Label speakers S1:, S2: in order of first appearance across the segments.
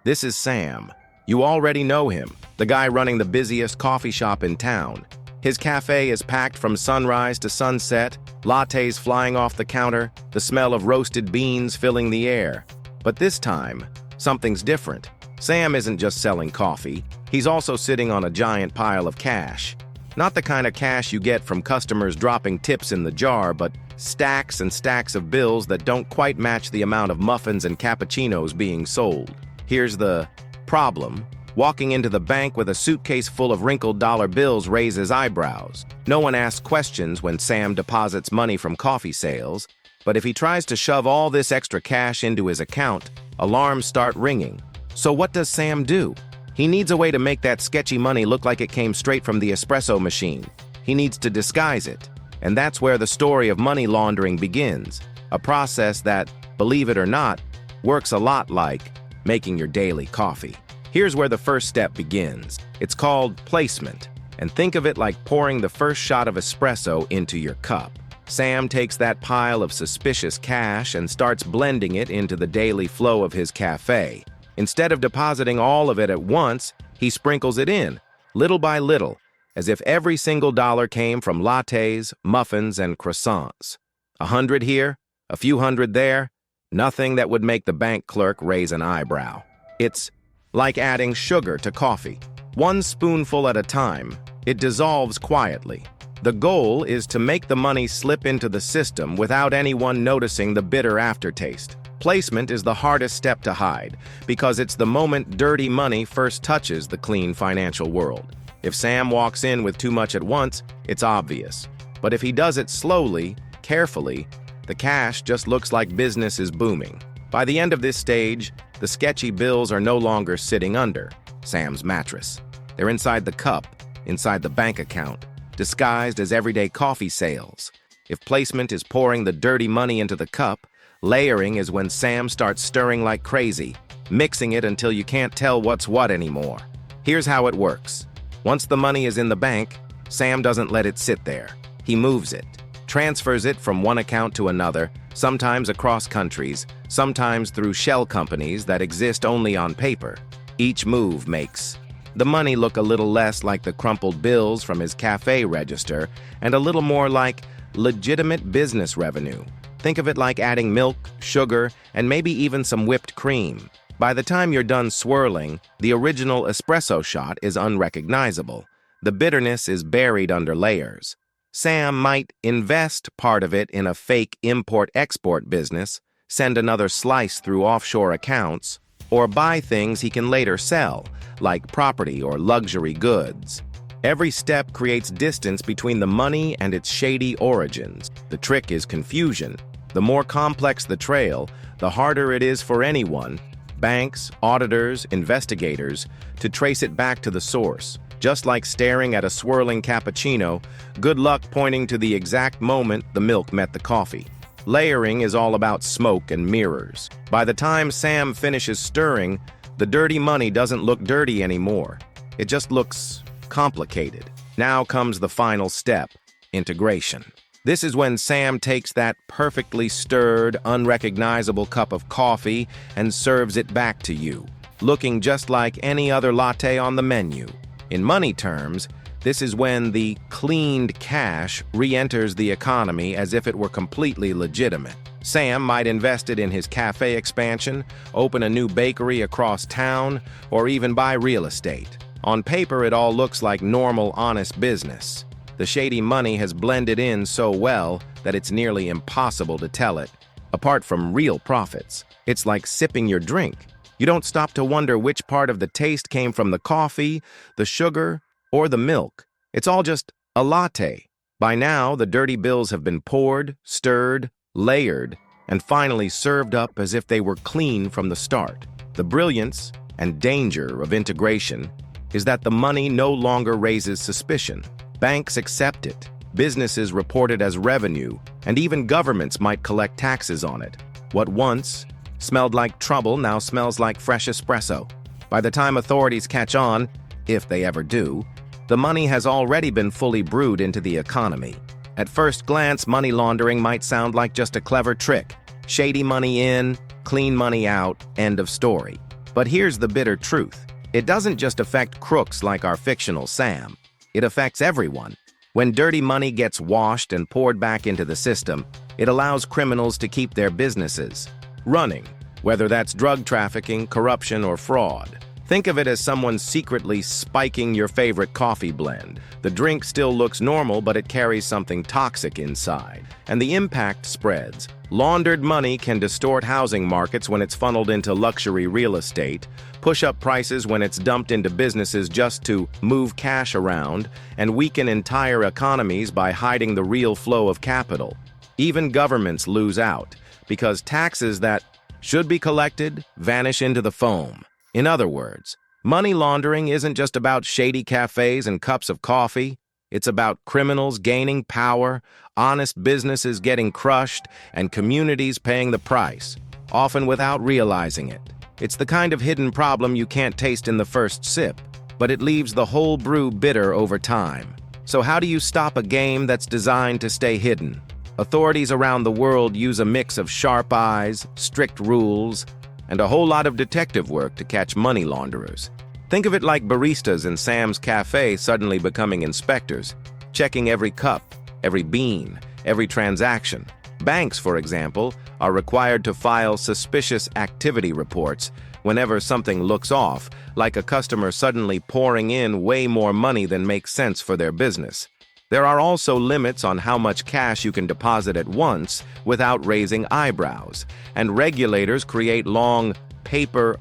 S1: This is Sam. You already know him, the guy running the busiest coffee shop in town. His cafe is packed from sunrise to sunset, lattes flying off the counter, the smell of roasted beans filling the air. But this time, something's different. Sam isn't just selling coffee, he's also sitting on a giant pile of cash. Not the kind of cash you get from customers dropping tips in the jar, but stacks and stacks of bills that don't quite match the amount of muffins and cappuccinos being sold. Here's the problem. Walking into the bank with a suitcase full of wrinkled dollar bills raises eyebrows. No one asks questions when Sam deposits money from coffee sales, but if he tries to shove all this extra cash into his account, alarms start ringing. So what does Sam do? He needs a way to make that sketchy money look like it came straight from the espresso machine. He needs to disguise it. And that's where the story of money laundering begins. A process that, believe it or not, works a lot like making your daily coffee. Here's where the first step begins. It's called placement. And think of it like pouring the first shot of espresso into your cup. Sam takes that pile of suspicious cash and starts blending it into the daily flow of his cafe. Instead of depositing all of it at once, he sprinkles it in, little by little, as if every single dollar came from lattes, muffins, and croissants. 100 here, a few hundred there, nothing that would make the bank clerk raise an eyebrow. It's like adding sugar to coffee. One spoonful at a time, it dissolves quietly. The goal is to make the money slip into the system without anyone noticing the bitter aftertaste. Placement is the hardest step to hide, because it's the moment dirty money first touches the clean financial world. If Sam walks in with too much at once, it's obvious. But if he does it slowly, carefully, the cash just looks like business is booming. By the end of this stage, the sketchy bills are no longer sitting under Sam's mattress. They're inside the cup, inside the bank account, disguised as everyday coffee sales. If placement is pouring the dirty money into the cup, layering is when Sam starts stirring like crazy, mixing it until you can't tell what's what anymore. Here's how it works. Once the money is in the bank, Sam doesn't let it sit there. He moves it, transfers it from one account to another, sometimes across countries, sometimes through shell companies that exist only on paper. Each move makes the money look a little less like the crumpled bills from his cafe register and a little more like legitimate business revenue. Think of it like adding milk, sugar, and maybe even some whipped cream. By the time you're done swirling, the original espresso shot is unrecognizable. The bitterness is buried under layers. Sam might invest part of it in a fake import-export business, send another slice through offshore accounts, or buy things he can later sell, like property or luxury goods. Every step creates distance between the money and its shady origins. The trick is confusion. The more complex the trail, the harder it is for anyone, banks, auditors, investigators, to trace it back to the source. Just like staring at a swirling cappuccino, good luck pointing to the exact moment the milk met the coffee. Layering is all about smoke and mirrors. By the time Sam finishes stirring, the dirty money doesn't look dirty anymore. It just looks complicated. Now comes the final step, integration. This is when Sam takes that perfectly stirred, unrecognizable cup of coffee and serves it back to you, looking just like any other latte on the menu. In money terms, this is when the cleaned cash re-enters the economy as if it were completely legitimate. Sam might invest it in his cafe expansion, open a new bakery across town, or even buy real estate. On paper, it all looks like normal, honest business. The shady money has blended in so well that it's nearly impossible to tell it. Apart from real profits, it's like sipping your drink. You don't stop to wonder which part of the taste came from the coffee, the sugar, or the milk. It's all just a latte. By now, the dirty bills have been poured, stirred, layered, and finally served up as if they were clean from the start. The brilliance and danger of integration is that the money no longer raises suspicion. Banks accept it, businesses report it as revenue, and even governments might collect taxes on it. What once smelled like trouble now smells like fresh espresso. By the time authorities catch on, if they ever do, the money has already been fully brewed into the economy. At first glance, money laundering might sound like just a clever trick. Shady money in, clean money out, end of story. But here's the bitter truth. It doesn't just affect crooks like our fictional Sam. It affects everyone. When dirty money gets washed and poured back into the system, it allows criminals to keep their businesses running, whether that's drug trafficking, corruption, or fraud. Think of it as someone secretly spiking your favorite coffee blend. The drink still looks normal, but it carries something toxic inside. And the impact spreads. Laundered money can distort housing markets when it's funneled into luxury real estate, push up prices when it's dumped into businesses just to move cash around, and weaken entire economies by hiding the real flow of capital. Even governments lose out, because taxes that should be collected vanish into the foam. In other words, money laundering isn't just about shady cafes and cups of coffee. It's about criminals gaining power, honest businesses getting crushed, and communities paying the price, often without realizing it. It's the kind of hidden problem you can't taste in the first sip, but it leaves the whole brew bitter over time. So how do you stop a game that's designed to stay hidden? Authorities around the world use a mix of sharp eyes, strict rules, and a whole lot of detective work to catch money launderers. Think of it like baristas in Sam's Cafe suddenly becoming inspectors, checking every cup, every bean, every transaction. Banks, for example, are required to file suspicious activity reports whenever something looks off, like a customer suddenly pouring in way more money than makes sense for their business. There are also limits on how much cash you can deposit at once without raising eyebrows, and regulators create long paper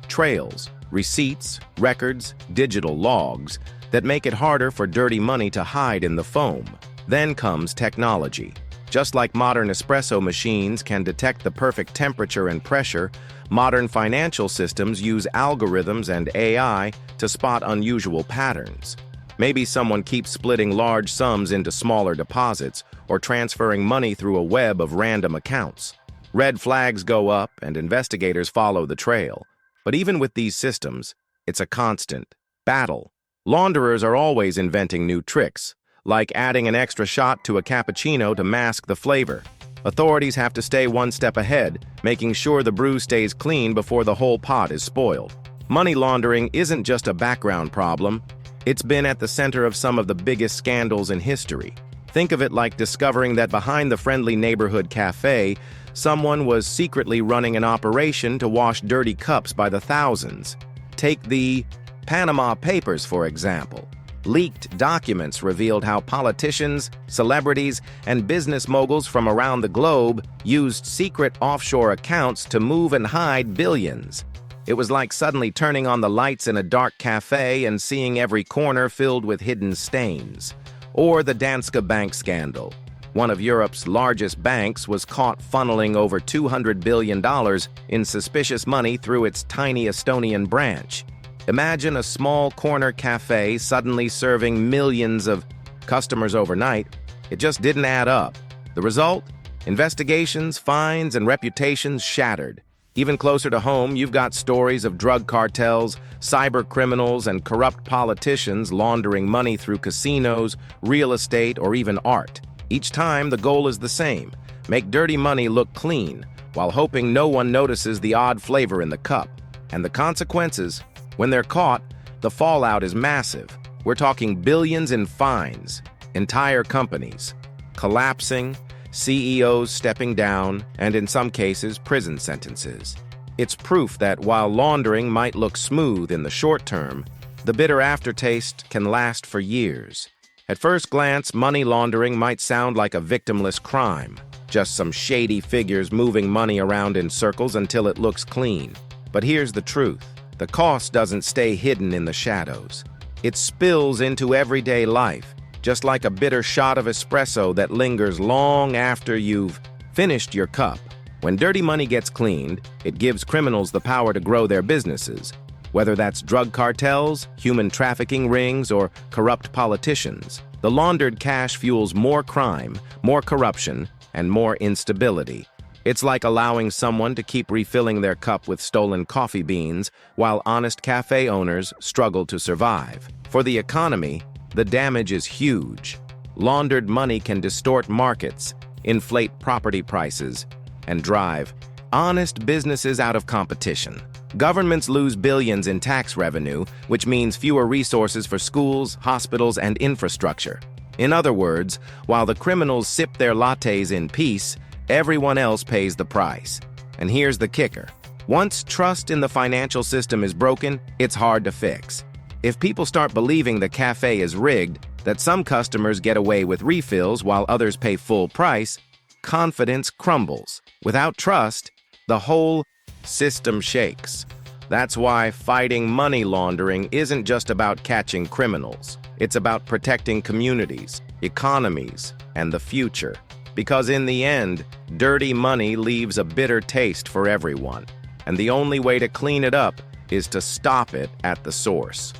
S1: trails, receipts, records, digital logs that make it harder for dirty money to hide in the foam. Then comes technology. Just like modern espresso machines can detect the perfect temperature and pressure, modern financial systems use algorithms and AI to spot unusual patterns. Maybe someone keeps splitting large sums into smaller deposits or transferring money through a web of random accounts. Red flags go up and investigators follow the trail. But even with these systems, it's a constant battle. Launderers are always inventing new tricks, like adding an extra shot to a cappuccino to mask the flavor. Authorities have to stay one step ahead, making sure the brew stays clean before the whole pot is spoiled. Money laundering isn't just a background problem. It's been at the center of some of the biggest scandals in history. Think of it like discovering that behind the friendly neighborhood cafe, someone was secretly running an operation to wash dirty cups by the thousands. Take the Panama Papers, for example. Leaked documents revealed how politicians, celebrities, and business moguls from around the globe used secret offshore accounts to move and hide billions. It was like suddenly turning on the lights in a dark cafe and seeing every corner filled with hidden stains. Or the Danske Bank scandal. One of Europe's largest banks was caught funneling over $200 billion in suspicious money through its tiny Estonian branch. Imagine a small corner cafe suddenly serving millions of customers overnight. It just didn't add up. The result? Investigations, fines, and reputations shattered. Even closer to home, you've got stories of drug cartels, cyber criminals, and corrupt politicians laundering money through casinos, real estate, or even art. Each time, the goal is the same: make dirty money look clean, while hoping no one notices the odd flavor in the cup. And the consequences? When they're caught, the fallout is massive. We're talking billions in fines, entire companies collapsing, CEOs stepping down, and in some cases, prison sentences. It's proof that while laundering might look smooth in the short term, the bitter aftertaste can last for years. At first glance, money laundering might sound like a victimless crime, just some shady figures moving money around in circles until it looks clean. But here's the truth. The cost doesn't stay hidden in the shadows. It spills into everyday life, just like a bitter shot of espresso that lingers long after you've finished your cup. When dirty money gets cleaned, it gives criminals the power to grow their businesses, whether that's drug cartels, human trafficking rings, or corrupt politicians. The laundered cash fuels more crime, more corruption, and more instability. It's like allowing someone to keep refilling their cup with stolen coffee beans while honest cafe owners struggle to survive. For the economy, the damage is huge. Laundered money can distort markets, inflate property prices, and drive honest businesses out of competition. Governments lose billions in tax revenue, which means fewer resources for schools, hospitals, and infrastructure. In other words, while the criminals sip their lattes in peace, everyone else pays the price. And here's the kicker. Once trust in the financial system is broken, it's hard to fix. If people start believing the cafe is rigged, that some customers get away with refills while others pay full price, confidence crumbles. Without trust, the whole system shakes. That's why fighting money laundering isn't just about catching criminals. It's about protecting communities, economies, and the future. Because in the end, dirty money leaves a bitter taste for everyone. And the only way to clean it up is to stop it at the source.